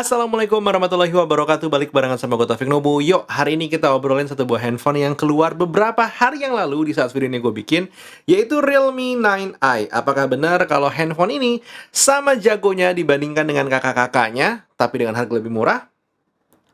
Assalamualaikum warahmatullahi wabarakatuh. Balik barengan sama gue Taufik Nobo. Yuk, hari ini kita obrolin satu buah handphone yang keluar beberapa hari yang lalu di saat video ini gue bikin, yaitu Realme 9i. Apakah benar kalau handphone ini sama jagonya dibandingkan dengan kakak-kakaknya, tapi dengan harga lebih murah?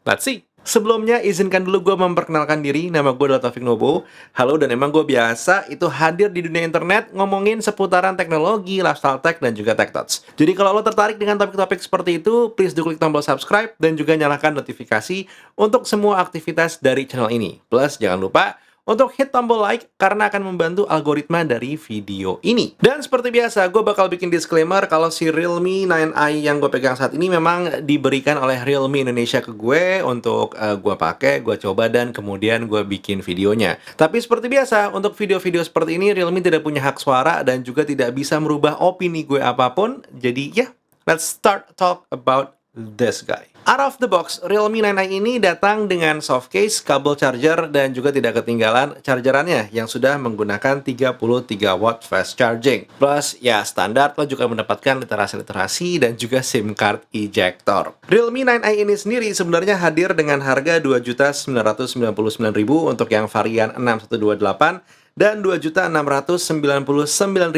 Let's see. Sebelumnya, izinkan dulu gue memperkenalkan diri. Nama gue adalah Taufik Nobo. Halo, dan emang gue biasa itu hadir di dunia internet ngomongin seputaran teknologi, lifestyle tech, dan juga tech thoughts. Jadi kalau lo tertarik dengan topik-topik seperti itu, please do klik tombol subscribe dan juga nyalakan notifikasi untuk semua aktivitas dari channel ini. Plus, jangan lupa untuk hit tombol like karena akan membantu algoritma dari video ini. Dan seperti biasa, gue bakal bikin disclaimer kalau si Realme 9i yang gue pegang saat ini memang diberikan oleh Realme Indonesia ke gue untuk gue pakai, gue coba, dan kemudian gue bikin videonya. Tapi seperti biasa, untuk video-video seperti ini, Realme tidak punya hak suara dan juga tidak bisa merubah opini gue apapun. Jadi ya, let's start talk about this guy. Out of the box, Realme 9i ini datang dengan soft case, kabel charger, dan juga tidak ketinggalan chargerannya yang sudah menggunakan 33 watt fast charging. Plus, ya standar lo juga mendapatkan literasi-literasi dan juga SIM card ejector. Realme 9i ini sendiri sebenarnya hadir dengan harga Rp2.999.000 untuk yang varian 6128 dan Rp2.699.000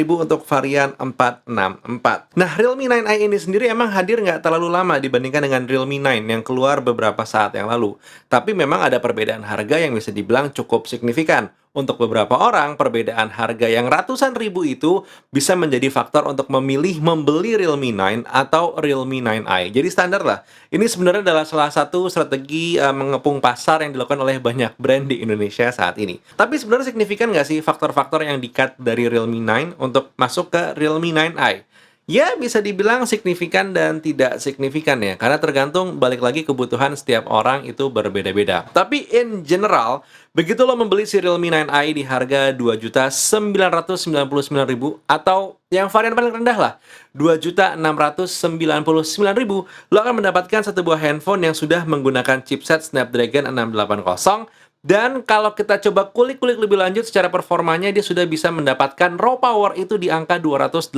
untuk varian 464. Nah, Realme 9i ini sendiri emang hadir nggak terlalu lama dibandingkan dengan Realme 9 yang keluar beberapa saat yang lalu. Tapi memang ada perbedaan harga yang bisa dibilang cukup signifikan. Untuk beberapa orang, perbedaan harga yang ratusan ribu itu bisa menjadi faktor untuk memilih membeli Realme 9 atau Realme 9i. Jadi standar lah. Ini sebenarnya adalah salah satu strategi mengepung pasar yang dilakukan oleh banyak brand di Indonesia saat ini. Tapi sebenarnya signifikan nggak sih faktor-faktor yang di-cut dari Realme 9 untuk masuk ke Realme 9i? Ya, bisa dibilang signifikan dan tidak signifikan ya, karena tergantung balik lagi kebutuhan setiap orang itu berbeda-beda. Tapi in general, begitu lo membeli si Realme 9i di harga Rp2.999.000 atau yang varian paling rendah lah, Rp2.699.000, lo akan mendapatkan satu buah handphone yang sudah menggunakan chipset Snapdragon 680. Dan kalau kita coba kulik-kulik lebih lanjut secara performanya, dia sudah bisa mendapatkan raw power itu di angka 283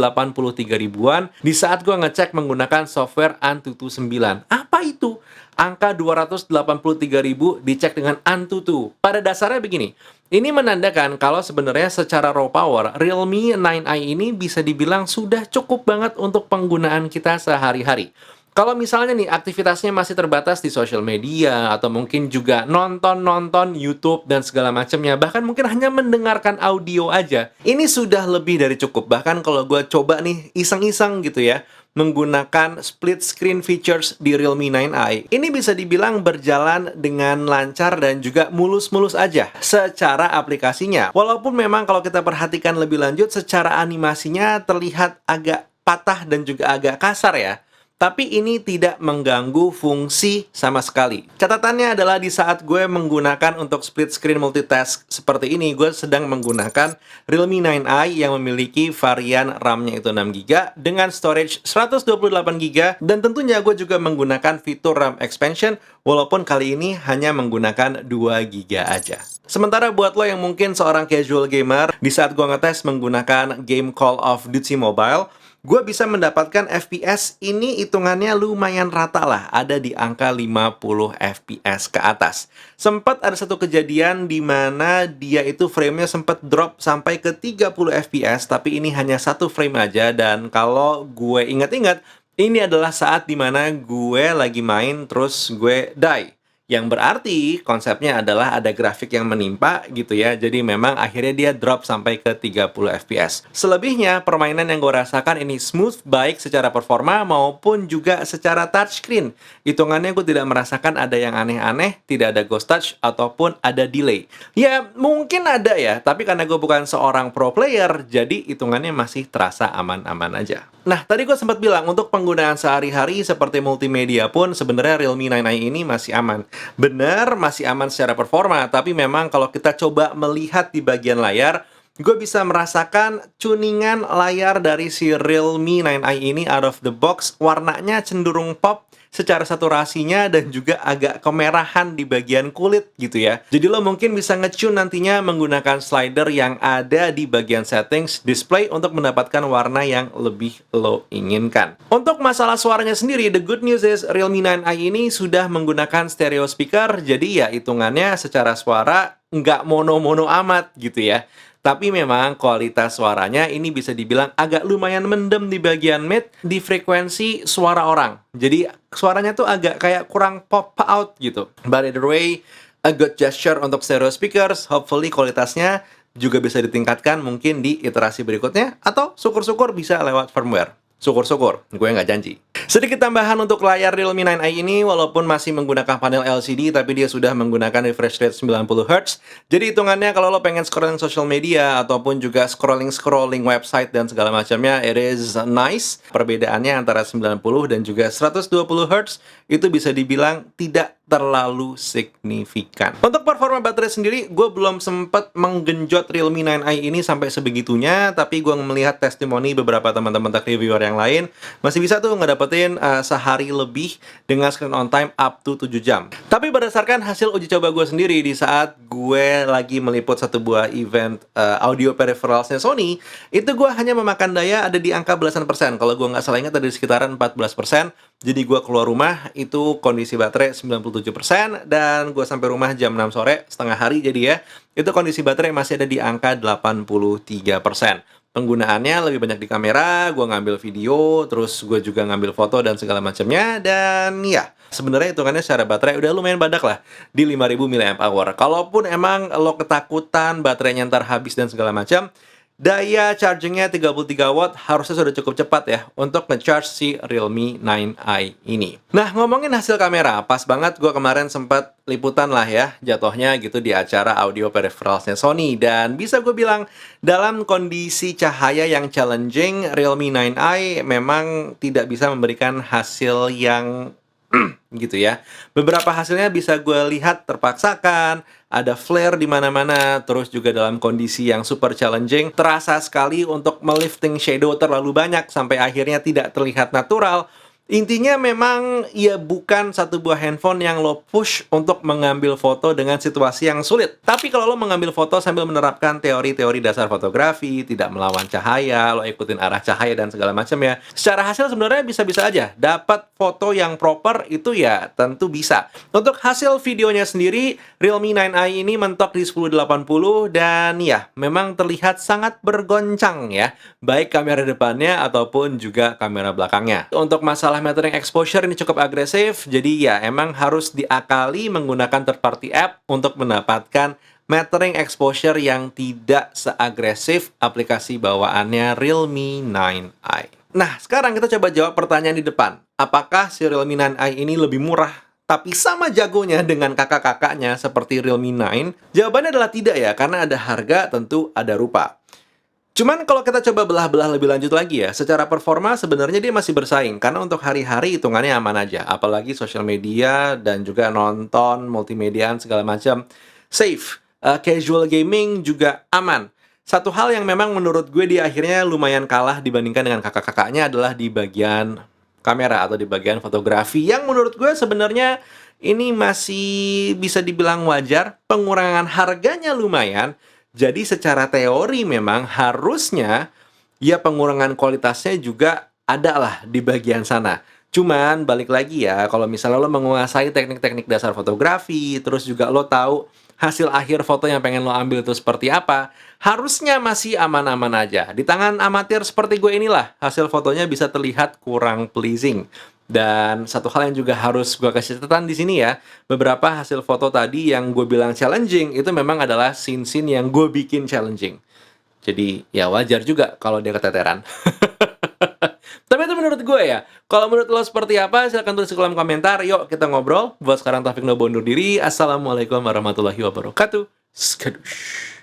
ribuan di saat gua ngecek menggunakan software Antutu 9. Apa itu? Angka 283 ribu dicek dengan Antutu. Pada dasarnya begini, ini menandakan kalau sebenarnya secara raw power, Realme 9i ini bisa dibilang sudah cukup banget untuk penggunaan kita sehari-hari. Kalau misalnya nih aktivitasnya masih terbatas di sosial media atau mungkin juga nonton YouTube dan segala macamnya, bahkan mungkin hanya mendengarkan audio aja, ini sudah lebih dari cukup. Bahkan kalau gue coba nih iseng-iseng gitu ya, menggunakan split screen features di Realme 9i, ini bisa dibilang berjalan dengan lancar dan juga mulus-mulus aja secara aplikasinya. Walaupun memang kalau kita perhatikan lebih lanjut, secara animasinya terlihat agak patah dan juga agak kasar ya. Tapi ini tidak mengganggu fungsi sama sekali. Catatannya adalah di saat gue menggunakan untuk split screen multitask seperti ini, gue sedang menggunakan Realme 9i yang memiliki varian RAM-nya itu 6GB dengan storage 128GB, dan tentunya gue juga menggunakan fitur RAM expansion walaupun kali ini hanya menggunakan 2GB aja. Sementara buat lo yang mungkin seorang casual gamer, di saat gue ngetes menggunakan game Call of Duty Mobile, gue bisa mendapatkan FPS ini hitungannya lumayan rata lah, ada di angka 50 FPS ke atas. Sempat ada satu kejadian di mana dia itu frame-nya sempat drop sampai ke 30 FPS, tapi ini hanya satu frame aja, dan kalau gue ingat-ingat, ini adalah saat dimana gue lagi main terus gue die. Yang berarti konsepnya adalah ada grafik yang menimpa gitu ya. Jadi memang akhirnya dia drop sampai ke 30 FPS. Selebihnya permainan yang gue rasakan ini smooth, baik secara performa maupun juga secara touchscreen. Hitungannya gue tidak merasakan ada yang aneh-aneh, tidak ada ghost touch ataupun ada delay. Ya mungkin ada ya, tapi karena gue bukan seorang pro player, jadi hitungannya masih terasa aman-aman aja. Nah, tadi gue sempat bilang untuk penggunaan sehari-hari seperti multimedia pun sebenarnya Realme 9i ini masih aman. Benar, masih aman secara performa, tapi memang kalau kita coba melihat di bagian layar, gue bisa merasakan tuningan layar dari si Realme 9i ini out of the box, warnanya cenderung pop secara saturasinya dan juga agak kemerahan di bagian kulit gitu ya. Jadi lo mungkin bisa nge-tune nantinya menggunakan slider yang ada di bagian settings display untuk mendapatkan warna yang lebih lo inginkan. Untuk masalah suaranya sendiri, the good news is Realme 9i ini sudah menggunakan stereo speaker, jadi ya hitungannya secara suara nggak mono-mono amat gitu ya. Tapi memang kualitas suaranya ini bisa dibilang agak lumayan mendem di bagian mid di frekuensi suara orang. Jadi suaranya tuh agak kayak kurang pop out gitu. But either way, a good gesture untuk stereo speakers. Hopefully kualitasnya juga bisa ditingkatkan mungkin di iterasi berikutnya. Atau syukur-syukur bisa lewat firmware. Syukur-syukur, gue nggak janji. Sedikit tambahan untuk layar Realme 9i ini, walaupun masih menggunakan panel LCD, tapi dia sudah menggunakan refresh rate 90Hz. Jadi hitungannya kalau lo pengen scrolling social media, ataupun juga scrolling website dan segala macamnya, it is nice. Perbedaannya antara 90 dan juga 120Hz, itu bisa dibilang tidak terlalu signifikan. Untuk performa baterai sendiri, gue belum sempat menggenjot Realme 9i ini sampai sebegitunya, tapi gue melihat testimoni beberapa teman-teman tech reviewer yang lain, masih bisa tuh ngedapetin sehari lebih dengan screen on time up to 7 jam. Tapi berdasarkan hasil uji coba gue sendiri di saat gue lagi meliput satu buah event audio peripheralsnya Sony, itu gue hanya memakan daya ada di angka belasan persen. Kalau gue nggak salah ingat ada di sekitaran 14%. Jadi gue keluar rumah itu kondisi baterai 97% dan gue sampai rumah jam 6 sore, setengah hari jadi ya, itu kondisi baterai masih ada di angka 83%. Penggunaannya lebih banyak di kamera, gue ngambil video, terus gue juga ngambil foto dan segala macamnya, dan ya, sebenarnya hitungannya secara baterai udah lumayan badak lah di 5000 mAh. Kalaupun emang lo ketakutan baterainya ntar habis dan segala macam, daya chargingnya 33 watt harusnya sudah cukup cepat ya untuk nge-charge si Realme 9i ini. Nah, ngomongin hasil kamera, pas banget gue kemarin sempat liputan lah ya jatuhnya gitu di acara audio peripheralsnya Sony, dan bisa gue bilang dalam kondisi cahaya yang challenging, Realme 9i memang tidak bisa memberikan hasil yang gitu ya. Beberapa hasilnya bisa gue lihat terpaksakan, ada flare di mana-mana, terus juga dalam kondisi yang super challenging, terasa sekali untuk melifting shadow terlalu banyak sampai akhirnya tidak terlihat natural. Intinya memang ya bukan satu buah handphone yang lo push untuk mengambil foto dengan situasi yang sulit. Tapi kalau lo mengambil foto sambil menerapkan teori-teori dasar fotografi, tidak melawan cahaya, lo ikutin arah cahaya dan segala macam ya, secara hasil sebenarnya bisa-bisa aja. Dapat foto yang proper itu ya tentu bisa. Untuk hasil videonya sendiri, Realme 9i ini mentok di 1080 dan ya memang terlihat sangat bergoncang ya, baik kamera depannya ataupun juga kamera belakangnya. Untuk masalah metering exposure ini cukup agresif, jadi ya emang harus diakali menggunakan third party app untuk mendapatkan metering exposure yang tidak seagresif aplikasi bawaannya Realme 9i. Nah, sekarang kita coba jawab pertanyaan di depan. Apakah si Realme 9i ini lebih murah tapi sama jagonya dengan kakak-kakaknya seperti Realme 9? Jawabannya adalah tidak ya, karena ada harga tentu ada rupa. Cuman kalau kita coba belah-belah lebih lanjut lagi ya, secara performa sebenarnya dia masih bersaing, karena untuk hari-hari hitungannya aman aja, apalagi sosial media dan juga nonton, multimediaan segala macam, safe. Casual gaming juga aman. Satu hal yang memang menurut gue di akhirnya lumayan kalah dibandingkan dengan kakak-kakaknya adalah di bagian kamera atau di bagian fotografi, yang menurut gue sebenarnya ini masih bisa dibilang wajar. Pengurangan harganya lumayan. Jadi secara teori memang harusnya ya pengurangan kualitasnya juga ada lah di bagian sana. Cuman balik lagi ya, kalau misalnya lo menguasai teknik-teknik dasar fotografi, terus juga lo tahu hasil akhir foto yang pengen lo ambil itu seperti apa, harusnya masih aman-aman aja. Di tangan amatir seperti gue inilah, hasil fotonya bisa terlihat kurang pleasing. Dan satu hal yang juga harus gue kasih catatan di sini ya, beberapa hasil foto tadi yang gue bilang challenging itu memang adalah scene-scene yang gue bikin challenging. Jadi ya wajar juga kalau dia keteteran. Tapi itu menurut gue ya. Kalau menurut lo seperti apa, silahkan tulis di kolom komentar. Yuk kita ngobrol. Buat sekarang Taufik Nobo undur diri. Assalamualaikum warahmatullahi wabarakatuh. Skadush.